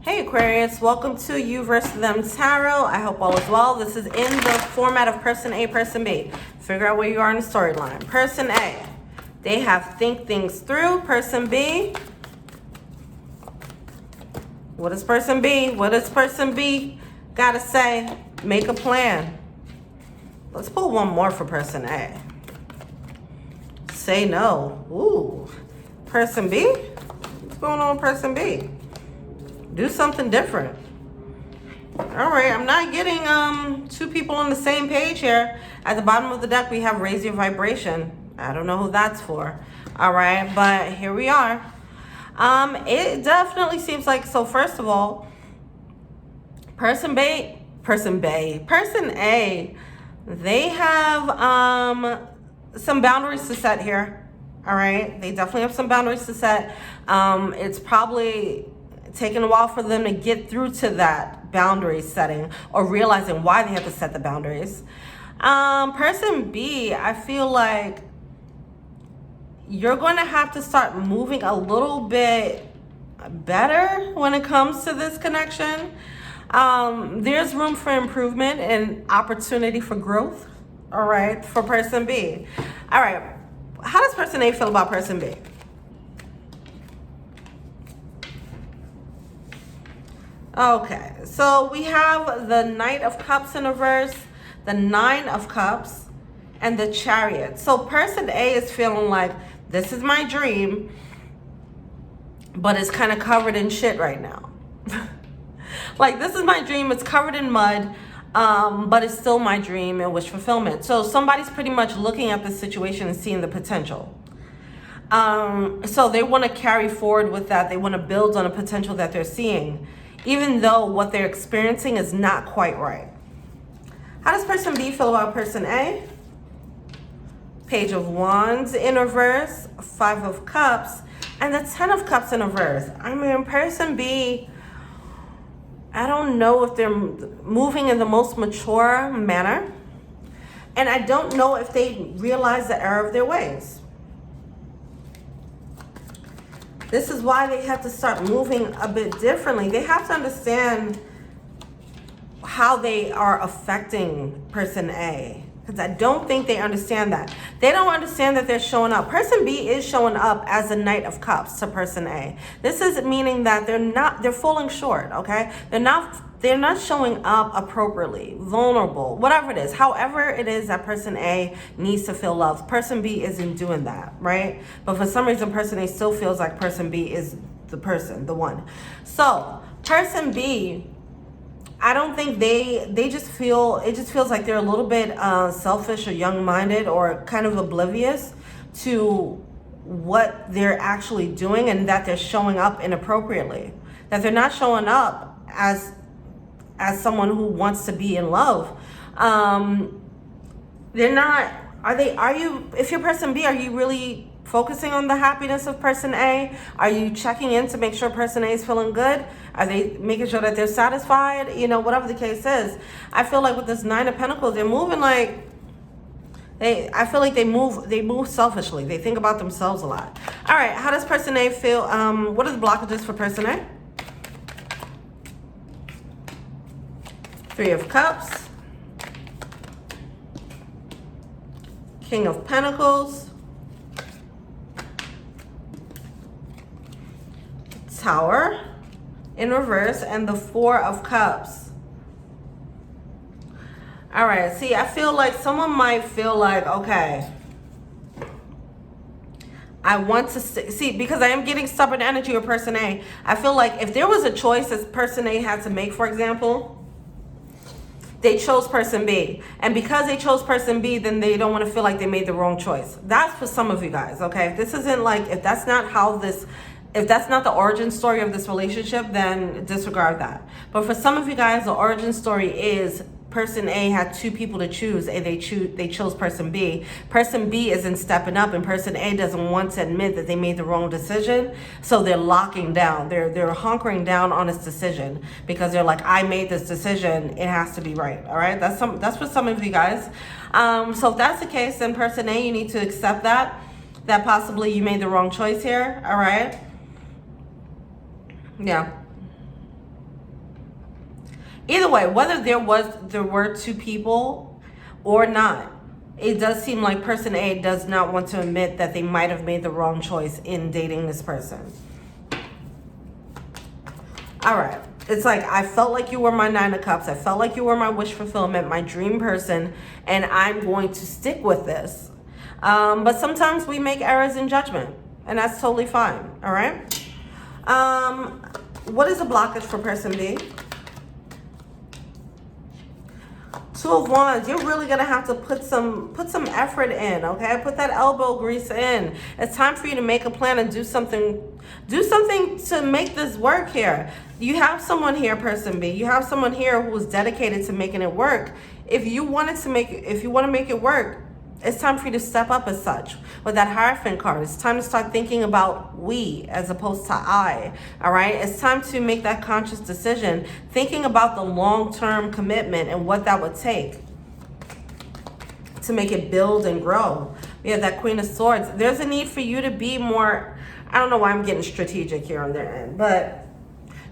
Hey Aquarius, welcome to You versus Them Tarot. I hope all is well. This is in the format of person A, person B. Figure out where you are in the storyline. Person A, they have think things through. Person B, what does person B? What does person B gotta say? Make a plan. Let's pull one more for person A. Say no. Ooh. Person B? What's going on with person B? Do something different. All right, I'm not getting two people on the same page here. At the bottom of the deck, we have raise your vibration. I don't know who that's for. All right, but here we are. It definitely seems like, so first of all, person A, they have some boundaries to set here. All right, they definitely have some boundaries to set. It's probably taking a while for them to get through to that boundary setting or realizing why they have to set the boundaries. Person B, I feel like you're going to have to start moving a little bit better when it comes to this connection. There's room for improvement and opportunity for growth, all right, for person B. All right, how does person A feel about person B? Okay, so we have the Knight of Cups in reverse, the Nine of Cups, and the Chariot. So person A is feeling like, this is my dream, but it's kind of covered in shit right now. Like, this is my dream, it's covered in mud, but it's still my dream and wish fulfillment. So somebody's pretty much looking at this situation and seeing the potential. So they want to carry forward with that. They want to build on a potential that they're seeing, even though what they're experiencing is not quite right. How does person B feel about person A? Page of Wands in reverse, Five of Cups, and the Ten of Cups in reverse. I mean, person B, I don't know if they're moving in the most mature manner, and I don't know if they realize the error of their ways. This is why they have to start moving a bit differently. They have to understand how they are affecting person A, because I don't think they understand that. They don't understand that they're showing up. Person B is showing up as a Knight of Cups to person A. This is meaning that they're falling short, okay? They're not showing up appropriately, vulnerable, whatever it is. However it is that person A needs to feel loved, person B isn't doing that, right? But for some reason, person A still feels like person B is the person, the one. So person B, I don't think they just feel, it just feels like they're a little bit selfish or young-minded or kind of oblivious to what they're actually doing, and that they're showing up inappropriately, that they're not showing up as someone who wants to be in love. They're not, are you, if you're person B, are you really focusing on the happiness of person A? Are you checking in to make sure person A is feeling good? Are they making sure that they're satisfied? You know, whatever the case is. I feel like with this Nine of Pentacles, they're moving like, I feel like they move selfishly. They think about themselves a lot. All right, how does person A feel? What are the blockages for person A? Three of Cups, King of Pentacles, Tower in reverse, and the Four of Cups. All right, see, I feel like someone might feel like, okay, I want to see, because I am getting stubborn energy with person A. I feel like if there was a choice that person A had to make, for example, they chose person B. And because they chose person B, then they don't want to feel like they made the wrong choice. That's for some of you guys, okay? This isn't like, if that's not the origin story of this relationship, then disregard that. But for some of you guys, the origin story is person A had two people to choose, and they chose person B. Person B isn't stepping up, and person A doesn't want to admit that they made the wrong decision, so they're locking down. They're hunkering down on this decision because they're like, I made this decision, it has to be right. All right, that's for some of you guys. So if that's the case, then person A, you need to accept that possibly you made the wrong choice here. All right. Yeah. Either way, whether there were two people or not, it does seem like person A does not want to admit that they might have made the wrong choice in dating this person. All right. It's like, I felt like you were my 9 of Cups. I felt like you were my wish fulfillment, my dream person, and I'm going to stick with this. But sometimes we make errors in judgment, and that's totally fine. All right. What is a blockage for person B? 2 of Wands. You're really gonna have to put some effort in, okay? Put that elbow grease in. It's time for you to make a plan and do something to make this work here. You have someone here, person B. You have someone here who is dedicated to making it work. If you want to make it work, it's time for you to step up as such. With that Hierophant card, it's time to start thinking about we as opposed to I, all right? It's time to make that conscious decision, thinking about the long-term commitment and what that would take to make it build and grow. We have that Queen of Swords. There's a need for you to be more, I don't know why I'm getting strategic here on their end, but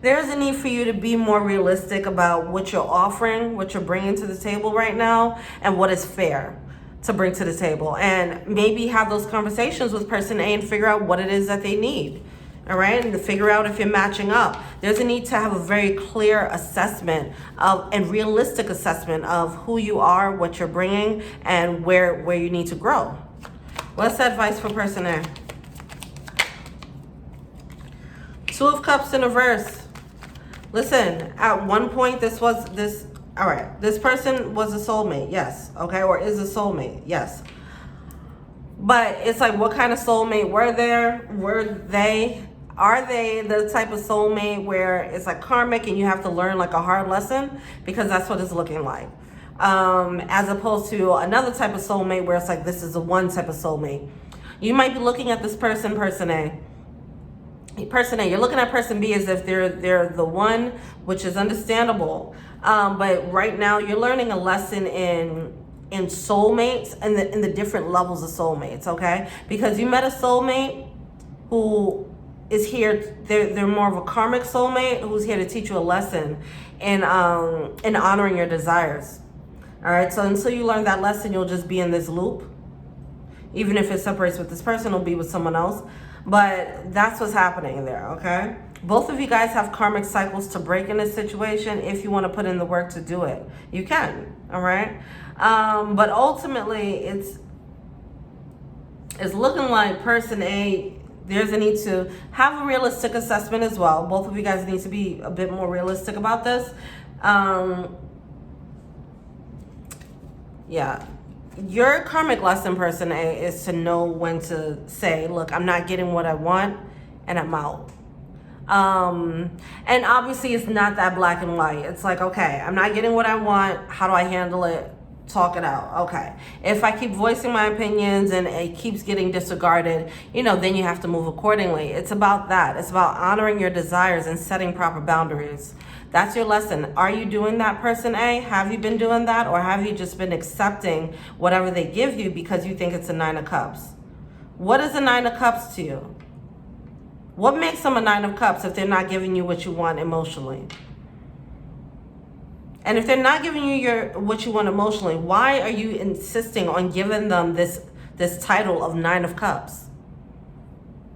there's a need for you to be more realistic about what you're offering, what you're bringing to the table right now, and what is fair to bring to the table, and maybe have those conversations with person A and figure out what it is that they need. All right, and to figure out if you're matching up. There's a need to have a very clear assessment of and realistic assessment of who you are, what you're bringing, and where you need to grow. What's the advice for person A? 2 of Cups in reverse. Listen, at one point all right, this person was a soulmate, yes, okay, or is a soulmate, yes. But it's like, what kind of soulmate were they? Are they the type of soulmate where it's like karmic and you have to learn like a hard lesson? Because that's what it's looking like. As opposed to another type of soulmate where it's like, this is the one type of soulmate. You might be looking at this person A. Person A, you're looking at person B as if they're the one, which is understandable. But right now you're learning a lesson in soulmates and in the different levels of soulmates, okay? Because you met a soulmate who is here, they're more of a karmic soulmate who's here to teach you a lesson in honoring your desires. All right, so until you learn that lesson, you'll just be in this loop. Even if it separates with this person, it'll be with someone else. But that's what's happening there, okay? Both of you guys have karmic cycles to break in this situation. If you want to put in the work to do it, you can, all right? But ultimately, it's looking like person A, there's a need to have a realistic assessment as well. Both of you guys need to be a bit more realistic about this. Yeah. Your karmic lesson, person A, is to know when to say, look, I'm not getting what I want, and I'm out. And obviously it's not that black and white. It's like, okay, I'm not getting what I want. How do I handle it? Talk it out. Okay. If I keep voicing my opinions and it keeps getting disregarded, then you have to move accordingly. It's about that. It's about honoring your desires and setting proper boundaries. That's your lesson. Are you doing that, person A? Have you been doing that? Or have you just been accepting whatever they give you because you think it's a 9 of Cups? What is a 9 of Cups to you? What makes them a 9 of Cups if they're not giving you what you want emotionally? And if they're not giving you what you want emotionally, why are you insisting on giving them this title of 9 of Cups?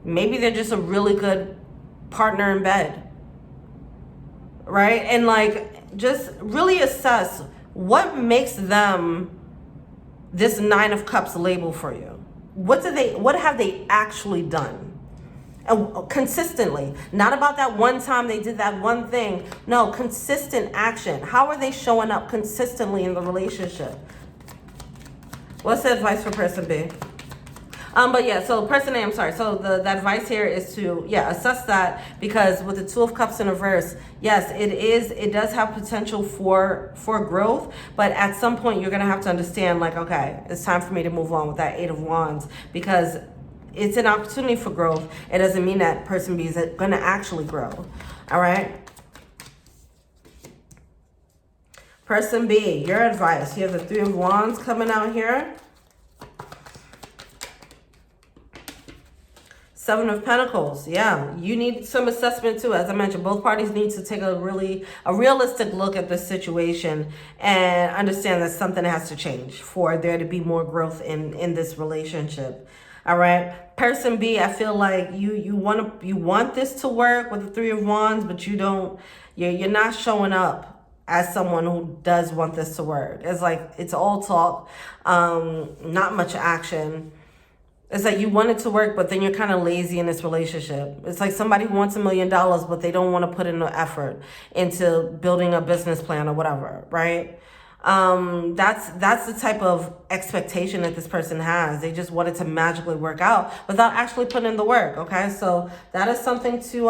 Maybe they're just a really good partner in bed. Right? And like, just really assess what makes them this 9 of Cups label for you. What have they actually done? And consistently, not about that one time they did that one thing. No, consistent action. How are they showing up consistently in the relationship? What's the advice for person B? But yeah, so person A, I'm sorry. So the advice here is to, assess that, because with the 2 of Cups in reverse, yes, it does have potential for growth, but at some point you're going to have to understand, like, okay, it's time for me to move on with that 8 of Wands, because it's an opportunity for growth. It doesn't mean that person B is going to actually grow. All right. Person B, your advice. You have the 3 of Wands coming out here. Seven of Pentacles. Yeah, you need some assessment too. As I mentioned, both parties need to take a realistic look at this situation and understand that something has to change for there to be more growth in this relationship. All right, person B, I feel like you want this to work with the Three of Wands, but you're not showing up as someone who does want this to work. It's like it's all talk, not much action. It's like you want it to work, but then you're kind of lazy in this relationship. It's like somebody who wants $1 million, but they don't want to put in the effort into building a business plan or whatever, right? That's the type of expectation that this person has. They just want it to magically work out without actually putting in the work, okay? So that is something to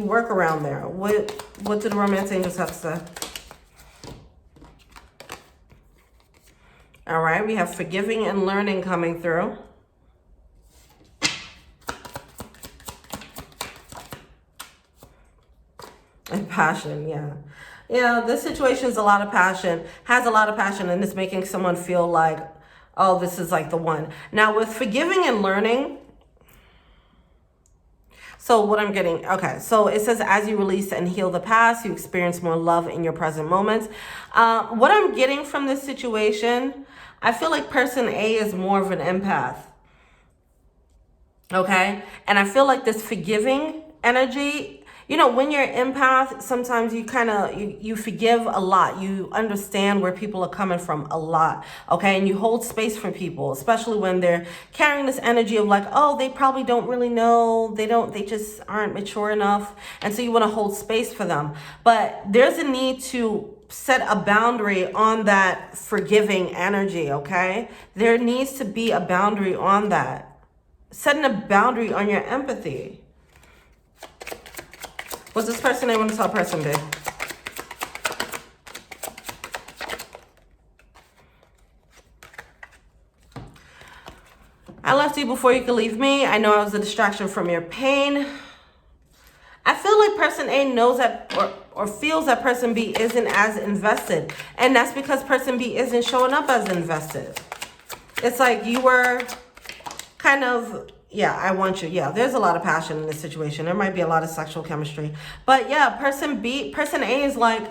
work around there. What do the romance angels have to say? All right, we have forgiving and learning coming through. And passion, yeah. Yeah, this situation is a lot of passion, has a lot of passion, and it's making someone feel like, oh, this is like the one. Now, with forgiving and learning, so what I'm getting, okay, so it says, as you release and heal the past, you experience more love in your present moments. What I'm getting from this situation, I feel like person A is more of an empath, okay? And I feel like this forgiving energy, you know, when you're an empath, sometimes you kind of, you forgive a lot. You understand where people are coming from a lot, okay? And you hold space for people, especially when they're carrying this energy of like, oh, they probably don't really know. They just aren't mature enough. And so you want to hold space for them. But there's a need to set a boundary on that forgiving energy, okay? There needs to be a boundary on that. Setting a boundary on your empathy. What's this person they want to tell person B? I left you before you could leave me. I know I was a distraction from your pain. I feel like person A knows that or feels that person B isn't as invested. And that's because person B isn't showing up as invested. It's like you were kind of, yeah, I want you. Yeah, there's a lot of passion in this situation. There might be a lot of sexual chemistry. But yeah, person A is like,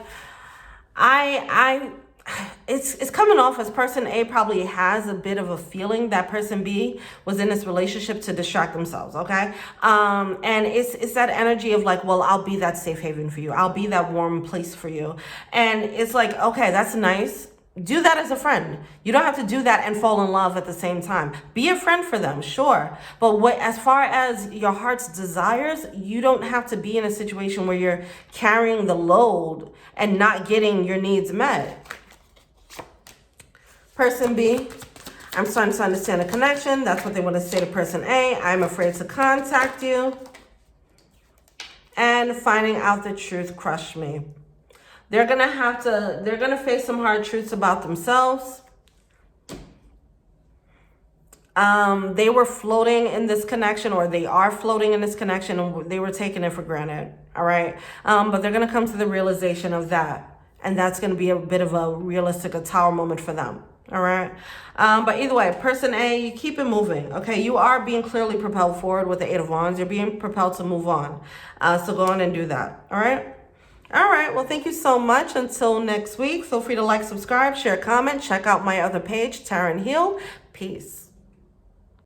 it's coming off as person A probably has a bit of a feeling that person B was in this relationship to distract themselves, okay? And it's that energy of like, well, I'll be that safe haven for you. I'll be that warm place for you. And it's like, okay, that's nice. Do that as a friend. You don't have to do that and fall in love at the same time. Be a friend for them, sure. But as far as your heart's desires, you don't have to be in a situation where you're carrying the load and not getting your needs met. Person B, I'm starting to understand a connection. That's what they want to say to person A. I'm afraid to contact you. And finding out the truth crushed me. They're going to face some hard truths about themselves. They were floating in this connection, or they are floating in this connection, and they were taking it for granted. All right. But they're going to come to the realization of that. And that's going to be a bit of a realistic, a tower moment for them. All right. But either way, person A, you keep it moving. Okay. You are being clearly propelled forward with the Eight of Wands. You're being propelled to move on. So go on and do that. All right. All right. Well, thank you so much. Until next week, feel free to like, subscribe, share, comment. Check out my other page, Tarot and Heal. Peace.